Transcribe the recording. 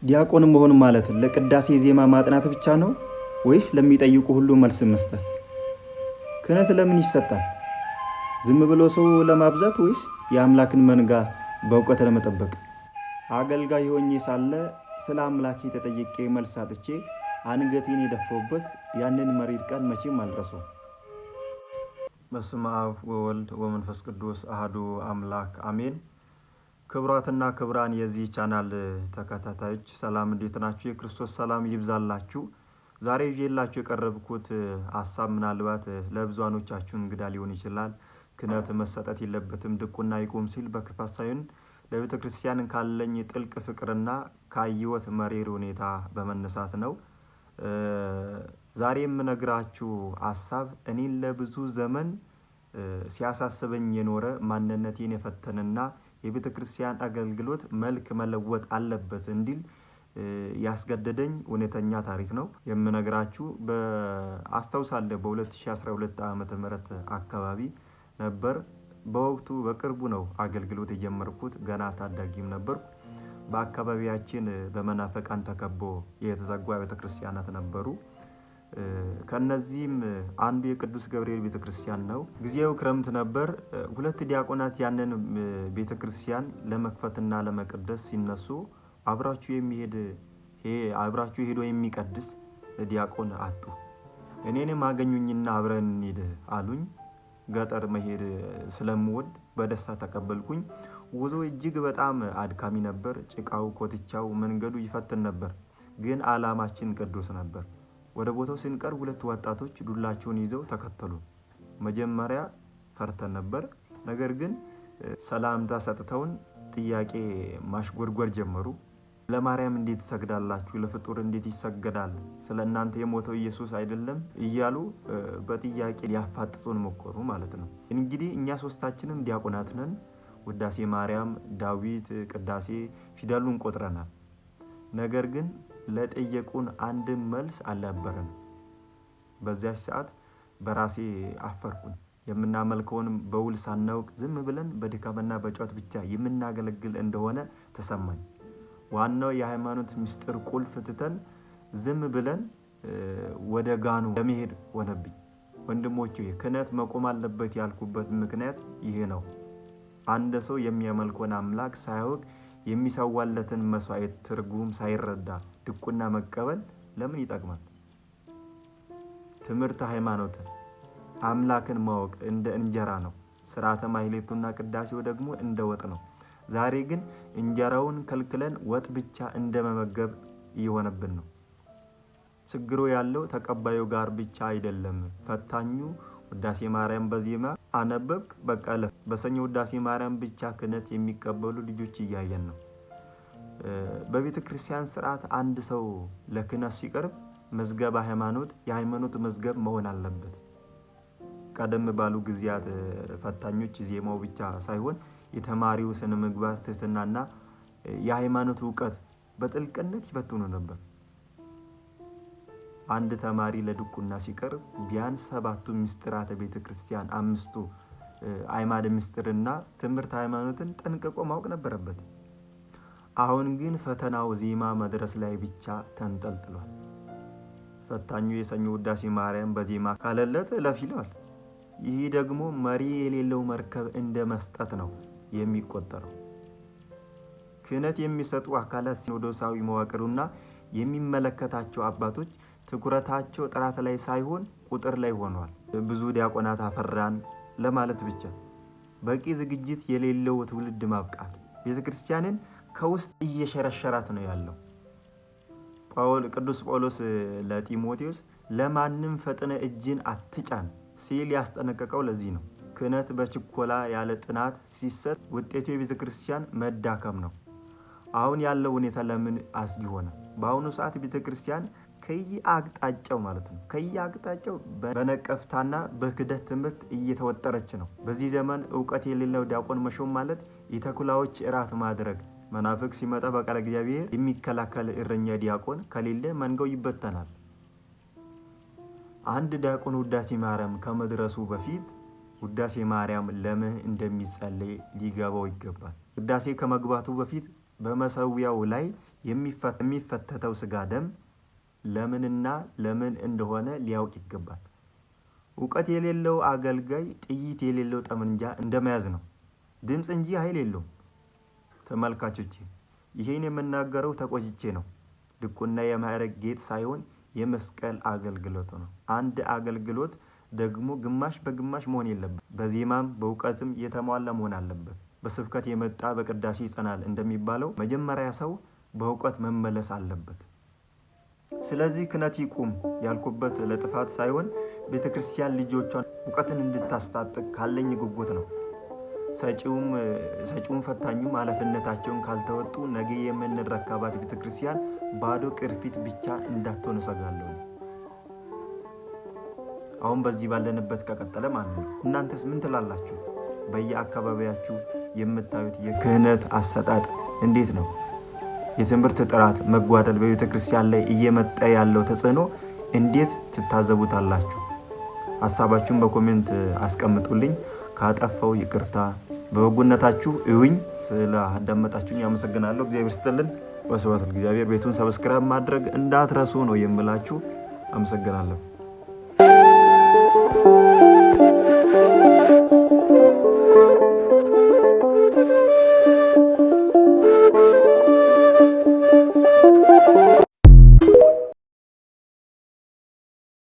ዲያቆን መሆን ማለት ለቅዳሴ ዜማ ማጥናት ብቻ ነው ወይስ ለሚጠይቁ ሁሉ መልስ መስጠት? ክህነት ለምን ይሰጣል? ዝም ብሎ ሰው ለማብዛት ወይስ የአምላክን መንጋ በእውቀት ለመጠበቅ? አገልጋይ ሆኜ ሳለ ስለ አምላኬ ተጠይቄ መልስ አጥቼ አንገቴን የደፋሁበት ያንን መሪር ቀን መቼም አልረሳውም። በስመ አብ ወወልድ ወመንፈስ ቅዱስ አሐዱ አምላክ አሜን። ክቡራትና ክቡራን የዚህ ቻናል ተከታታዮች ሰላም፣ እንዴት ናችሁ? የክርስቶስ ሰላም ይብዛላችሁ። ዛሬ ይዤላችሁ የቀረብኩት ሀሳብ ምናልባት ለብዙዎቻችሁ እንግዳ ሊሆን ይችላል። ክህነት መሰጠት የለበትም ድቁና ይቁም ሲል በክፋት ሳይሆን ለቤተ ክርስቲያን ካለኝ ጥልቅ ፍቅርና ካየሁት መሪር ሁኔታ በመነሳት ነው። ዛሬ የምነግራችሁ ሀሳብ እኔን ለብዙ ዘመን ሲያሳስበኝ የኖረ ማንነቴን የፈተነና የቤተ ክርስቲያን አገልግሎት መልክ መለወጥ አለበት እንዲል ያስገደደኝ እውነተኛ ታሪክ ነው የምነግራችሁ። አስታውሳለሁ በ2012 ዓመተ ምህረት አካባቢ ነበር። በወቅቱ በቅርቡ ነው አገልግሎት የጀመርኩት፣ ገና ታዳጊም ነበርኩ። በአካባቢያችን በመናፍቃን ተከቦ የተዘጉ ቤተ ክርስቲያናት ነበሩ። ከነዚህም አንዱ የቅዱስ ገብርኤል ቤተክርስቲያን ነው። ጊዜው ክረምት ነበር። ሁለት ዲያቆናት ያንን ቤተክርስቲያን ለመክፈትና ለመቀደስ ሲነሱ አብራችሁ ሄዶ የሚቀድስ ዲያቆን አጡ። እኔንም አገኙኝና አብረን እንሂድ አሉኝ። ገጠር መሄድ ስለምወድ በደስታ ተቀበልኩኝ። ጉዞ እጅግ በጣም አድካሚ ነበር። ጭቃው፣ ኮትቻው፣ መንገዱ ይፈትን ነበር። ግን ዓላማችን ቅዱስ ነበር። ወደ ቦታው ስንቀርብ ሁለት ወጣቶች ዱላቸውን ይዘው ተከተሉ። መጀመሪያ ፈርተን ነበር። ነገር ግን ሰላምታ ሰጥተውን ጥያቄ ማሽጎርጎር ጀመሩ። ለማርያም እንዴት ትሰግዳላችሁ? ለፍጡር እንዴት ይሰገዳል? ስለ እናንተ የሞተው ኢየሱስ አይደለም? እያሉ በጥያቄ ሊያፋጥጡን ሞከሩ ማለት ነው። እንግዲህ እኛ ሶስታችንም ዲያቆናት ነን። ውዳሴ ማርያም፣ ዳዊት፣ ቅዳሴ ፊደሉን ቆጥረናል። ነገር ግን ለጠየቁን አንድም መልስ አልነበረም። በዚያች ሰዓት በራሴ አፈርኩኝ። የምናመልከውን በውል ሳናውቅ ዝም ብለን በድካምና በጩኸት ብቻ የምናገለግል እንደሆነ ተሰማኝ። ዋናው የሃይማኖት ምስጢር ቁልፍ ትተን ዝም ብለን ወደ ጋኑ ለመሄድ ሆነብኝ። ወንድሞቼ፣ ክህነት መቆም አለበት ያልኩበት ምክንያት ይሄ ነው። አንድ ሰው የሚያመልከውን አምላክ ሳያውቅ የሚሰዋለትን መስዋዕት ትርጉም ሳይረዳ ድቁና መቀበል ለምን ይጠቅማል? ትምህርት ሃይማኖትን አምላክን ማወቅ እንደ እንጀራ ነው። ስርዓተ ማህሌቱና ቅዳሴው ደግሞ እንደ ወጥ ነው። ዛሬ ግን እንጀራውን ከልክለን ወጥ ብቻ እንደመመገብ እየሆነብን ነው። ችግሩ ያለው ተቀባዩ ጋር ብቻ አይደለም። ፈታኙ ውዳሴ ማርያም በዜማ አነበብክ በቃ በሰኞ ውዳሴ ማርያም ብቻ ክህነት የሚቀበሉ ልጆች እያየን ነው። በቤተ ክርስቲያን ስርዓት አንድ ሰው ለክህነት ሲቀርብ መዝገበ ሃይማኖት የሃይማኖት መዝገብ መሆን አለበት። ቀደም ባሉ ጊዜያት ፈታኞች ዜማው ብቻ ሳይሆን የተማሪው ስነ ምግባር፣ ትህትናና የሃይማኖት እውቀት በጥልቅነት ይፈትኑ ነበር። አንድ ተማሪ ለድቁና ሲቀርብ ቢያንስ 7ቱ ምስጢራተ ቤተ ክርስቲያን፣ 5ቱ አዕማደ ምስጢርና ትምህርት ሃይማኖትን ጠንቅቆ ማወቅ ነበረበት። አሁን ግን ፈተናው ዜማ መድረስ ላይ ብቻ ተንጠልጥሏል። ፈታኙ የሰኞ ውዳሴ ማርያም በዜማ ካለለት እለፍ ይለዋል። ይህ ደግሞ መሪ የሌለው መርከብ እንደ መስጠት ነው የሚቆጠረው። ክህነት የሚሰጡ አካላት ሲኖዶሳዊ መዋቅሩና የሚመለከታቸው አባቶች ትኩረታቸው ጥራት ላይ ሳይሆን ቁጥር ላይ ሆኗል። ብዙ ዲያቆናት አፈራን ለማለት ብቻ በቂ ዝግጅት የሌለው ትውልድ ማብቃት ቤተክርስቲያንን ከውስጥ እየሸረሸራት ነው ያለው። ቅዱስ ጳውሎስ ለጢሞቴዎስ ለማንም ፈጥነ እጅን አትጫን ሲል ያስጠነቀቀው ለዚህ ነው። ክህነት በችኮላ ያለ ጥናት ሲሰጥ ውጤቱ የቤተክርስቲያን መዳከም ነው። አሁን ያለው ሁኔታ ለምን አስጊ ሆነ? በአሁኑ ሰዓት ቤተክርስቲያን ከየአቅጣጫው በነቀፍታና በክደት ትምህርት እየተወጠረች ነው። በዚህ ዘመን እውቀት የሌለው ዲያቆን መሾም ማለት የተኩላዎች እራት ማድረግ። መናፍቅ ሲመጣ በቃለ እግዚአብሔር የሚከላከል እረኛ ዲያቆን ከሌለ መንጋው ይበተናል። አንድ ዲያቆን ውዳሴ ማርያም ከመድረሱ በፊት ውዳሴ ማርያም ለምን እንደሚጸለይ ሊገባው ይገባል። ውዳሴ ከመግባቱ በፊት በመሰዊያው ላይ የሚፈተተው ስጋ ደም ለምንና ለምን እንደሆነ ሊያውቅ ይገባል። እውቀት የሌለው አገልጋይ ጥይት የሌለው ጠመንጃ እንደመያዝ ነው። ድምፅ እንጂ ኃይል የለውም። ተመልካቾቼ ይሄን የምናገረው ተቆጭቼ ነው። ድቁና የማዕረግ ጌጥ ሳይሆን የመስቀል አገልግሎት ነው። አንድ አገልግሎት ደግሞ ግማሽ በግማሽ መሆን የለበት። በዜማም በእውቀትም የተሟላ መሆን አለበት። በስብከት የመጣ በቅዳሴ ይጸናል እንደሚባለው መጀመሪያ ሰው በእውቀት መመለስ አለበት። ስለዚህ ክህነት ይቁም ያልኩበት ለጥፋት ሳይሆን ቤተክርስቲያን ልጆቿን እውቀትን እንድታስታጥቅ ካለኝ ጉጉት ነው። ሰጪውም ፈታኙም ኃላፊነታቸውን ካልተወጡ ነገ የምንረከባት ቤተክርስቲያን ባዶ ቅርፊት ብቻ እንዳትሆን እሰጋለሁ። አሁን በዚህ ባለንበት ከቀጠለ ማለት ነው። እናንተስ ምን ትላላችሁ? በየአካባቢያችሁ የምታዩት የክህነት አሰጣጥ እንዴት ነው? የትምህርት ጥራት መጓደል በቤተክርስቲያን ላይ እየመጣ ያለው ተጽዕኖ እንዴት ትታዘቡታላችሁ? ሐሳባችሁን በኮሜንት አስቀምጡልኝ። ካጠፋው ይቅርታ፣ በበጎነታችሁ እዩኝ። ስላዳመጣችሁኝ አመሰግናለሁ። እግዚአብሔር ይስጥልን። ወስብሐት ለእግዚአብሔር። ቤቱን ሰብስክራይብ ማድረግ እንዳትረሱ ነው የምላችሁ። አመሰግናለሁ።